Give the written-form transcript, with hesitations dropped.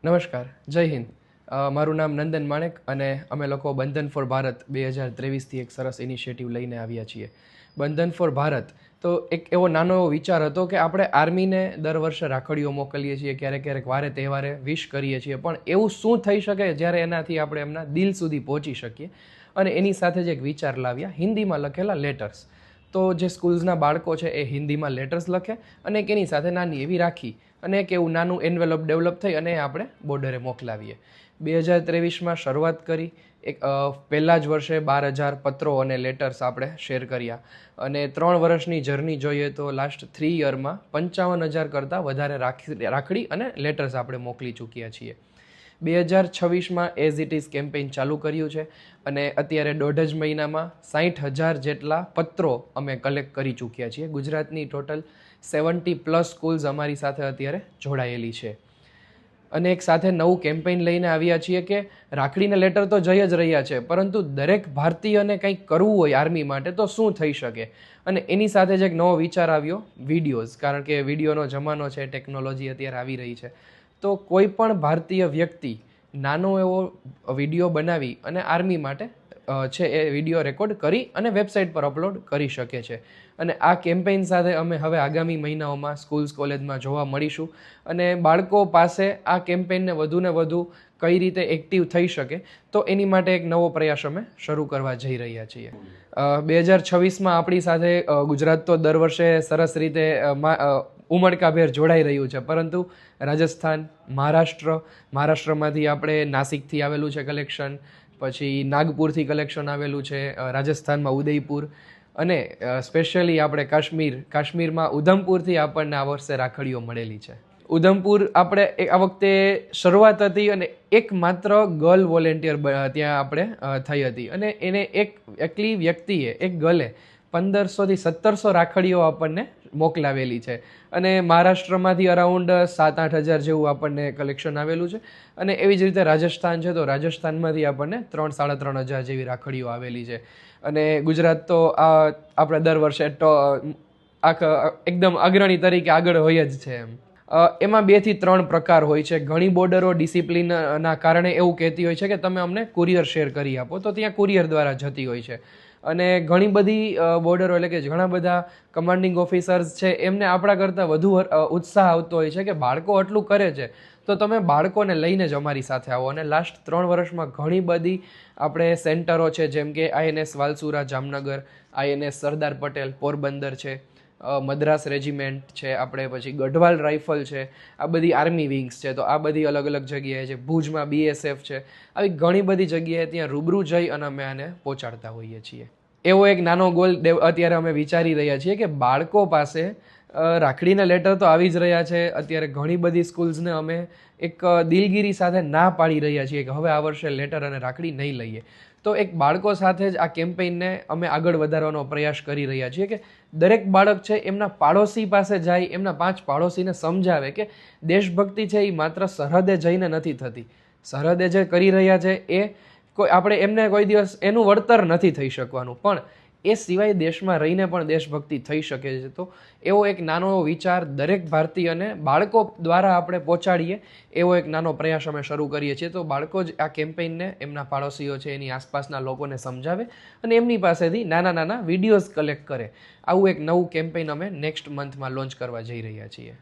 નમસ્કાર, જય હિન્દ. મારું નામ નંદન માણેક અને અમે લોકો બંધન ફોર ભારત 2023થી એક સરસ ઇનિશિયેટિવ લઈને આવ્યા છીએ. બંધન ફોર ભારત તો એક એવો નાનો એવો વિચાર હતો કે આપણે આર્મીને દર વર્ષે રાખડીઓ મોકલીએ છીએ, ક્યારેક ક્યારેક વારે તહેવારે વિશ કરીએ છીએ, પણ એવું શું થઈ શકે જ્યારે એનાથી આપણે એમના દિલ સુધી પહોંચી શકીએ. અને એની સાથે જ એક વિચાર લાવ્યા, હિન્દીમાં લખેલા લેટર્સ. તો જે સ્કૂલ્સના બાળકો છે એ હિન્દીમાં લેટર્સ લખે અને એક એની સાથે નાની એવી રાખી અને એક એવું નાનું એન્વેલપ ડેવલપ થઈ અને આપણે બોર્ડરે મોકલાવીએ. 2023માં શરૂઆત કરી. એક પહેલાં જ વર્ષે 12,000 પત્રો અને લેટર્સ આપણે શેર કર્યા અને 3 વર્ષની જર્ની જોઈએ તો લાસ્ટ 3 યરમાં 55,000 કરતાં વધારે રાખડી અને લેટર્સ આપણે મોકલી ચૂક્યા છીએ. 2026માં એઝ ઇટ ઇઝ કેમ્પેઇન ચાલુ કર્યું છે અને અત્યારે 1.5 જ મહિનામાં 60,000 જેટલા પત્રો અમે કલેક્ટ કરી ચૂક્યા છીએ. ગુજરાતની ટોટલ 70+ સ્કૂલ્સ અમારી સાથે અત્યારે જોડાયેલી છે. અને એક સાથે નવું કેમ્પેઇન લઈને આવ્યા છીએ કે રાખડીને લેટર તો જઈ જ રહ્યા છે, પરંતુ દરેક ભારતીયને કંઈક કરવું હોય આર્મી માટે તો શું થઈ શકે. અને એની સાથે જ એક નવો વિચાર આવ્યો, વિડીયોઝ. કારણ કે વિડીયોનો જમાનો છે, ટેકનોલોજી અત્યારે આવી રહી છે. તો કોઈ પણ ભારતીય વ્યક્તિ નાનો એવો વિડીયો બનાવી અને આર્મી માટે છે એ વિડીયો રેકોર્ડ કરી અને વેબસાઇટ પર અપલોડ કરી શકે છે. અને આ કેમ્પેઇન સાથે અમે હવે આગામી મહિનાઓમાં સ્કૂલ્સ કોલેજમાં જોવા મળીશું અને બાળકો પાસે આ કેમ્પેઇનને વધુને વધુ કઈ રીતે એક્ટિવ થઈ શકે તો એની માટે એક નવો પ્રયાસ અમે શરૂ કરવા જઈ રહ્યા છીએ. 2026માં આપણી સાથે ગુજરાત તો દર વર્ષે સરસ રીતે ઉમળકાભેર જોડાઈ રહ્યું છે, પરંતુ રાજસ્થાન, મહારાષ્ટ્રમાંથી આપણે નાસિકથી આવેલું છે કલેક્શન, પછી નાગપુરથી કલેક્શન આવેલું છે, રાજસ્થાનમાં ઉદયપુર અને સ્પેશિયલી આપણે કાશ્મીરમાં ઉધમપુરથી આપણને આ વર્ષે રાખડીઓ મળેલી છે. ઉધમપુર આપણે આ વખતે શરૂઆત હતી અને એક માત્ર ગર્લ વોલેન્ટિયર ત્યાં આપણે થઈ હતી અને એને એકલી વ્યક્તિએ, એક ગર્લે 1,500થી 1,700 રાખડીઓ આપણને મોકલાવેલી છે. અને મહારાષ્ટ્રમાંથી અરાઉન્ડ 7-8 હજાર જેવું આપણને કલેક્શન આવેલું છે. અને એવી જ રીતે રાજસ્થાન છે તો રાજસ્થાનમાંથી આપણને 3-3.5 હજાર જેવી રાખડીઓ આવેલી છે. અને ગુજરાત તો આપણે દર વર્ષે એકદમ અગ્રણી તરીકે આગળ હોય જ છે એમ. એમાં 2 થી 3 પ્રકાર હોય છે. ઘણી બોર્ડરો ડિસિપ્લિનના કારણે એવું કહેતી હોય છે કે તમે અમને કુરિયર શેર કરી આપો, તો ત્યાં કુરિયર દ્વારા જતી હોય છે. અને ઘણી બધી બોર્ડરો એટલે કે ઘણા બધા કમાન્ડિંગ ઓફિસર્સ છે એમને આપણા કરતાં વધુ ઉત્સાહ આવતો હોય છે કે બાળકો આટલું કરે છે તો તમે બાળકોને લઈને જ અમારી સાથે આવો. અને લાસ્ટ 3 વર્ષમાં ઘણી બધી આપણે સેન્ટરો છે, જેમ કે INS વાલસુરા જામનગર, INS સરદાર પટેલ પોરબંદર છે, મદ્રાસ રેજિમેન્ટ છે, આપણે પછી ગઢવાલ રાઇફલ છે, આ બધી આર્મી વિંગ્સ છે. તો આ બધી અલગ અલગ જગ્યાએ છે. ભુજમાં BSF છે. આવી ઘણી બધી જગ્યાએ ત્યાં રૂબરૂ જઈ અને અમે આને પહોંચાડતા હોઈએ છીએ. એવો એક નાનો ગોલ અત્યારે અમે વિચારી રહ્યા છીએ કે બાળકો પાસે રાખડીના લેટર તો આવી જ રહ્યા છે. અત્યારે ઘણી બધી સ્કૂલ્સને અમે એક દિલગીરી સાથે ના પાડી રહ્યા છીએ કે હવે આ વર્ષે લેટર અને રાખડી નહીં લઈએ. તો એક બાળકો સાથે જ આ કેમ્પેઇનને અમે આગળ વધારવાનો પ્રયાસ કરી રહ્યા છીએ કે દરેક બાળક છે એમના પાડોશી પાસે જાય, એમના 5 પાડોશીને સમજાવે કે દેશભક્તિ છે એ માત્ર સરહદે જઈને નથી થતી. સરહદે જે કરી રહ્યા છે એ આપણે એમને કોઈ દિવસ એનું વળતર નથી થઈ શકવાનું, પણ એ સિવાય દેશમાં રહીને પણ દેશભક્તિ થઈ શકે છે. તો એવો એક નાનો વિચાર દરેક ભારતીયને બાળકો દ્વારા આપણે પહોંચાડીએ એવો એક નાનો પ્રયાસ અમે શરૂ કરીએ છીએ. તો બાળકો જ આ કેમ્પેઇનને એમના પાડોશીઓ છે એની આસપાસના લોકોને સમજાવે અને એમની પાસેથી નાના નાના વિડીયોઝ કલેક્ટ કરે. આવું એક નવું કેમ્પેઇન અમે નેક્સ્ટ મંથમાં લોન્ચ કરવા જઈ રહ્યા છીએ.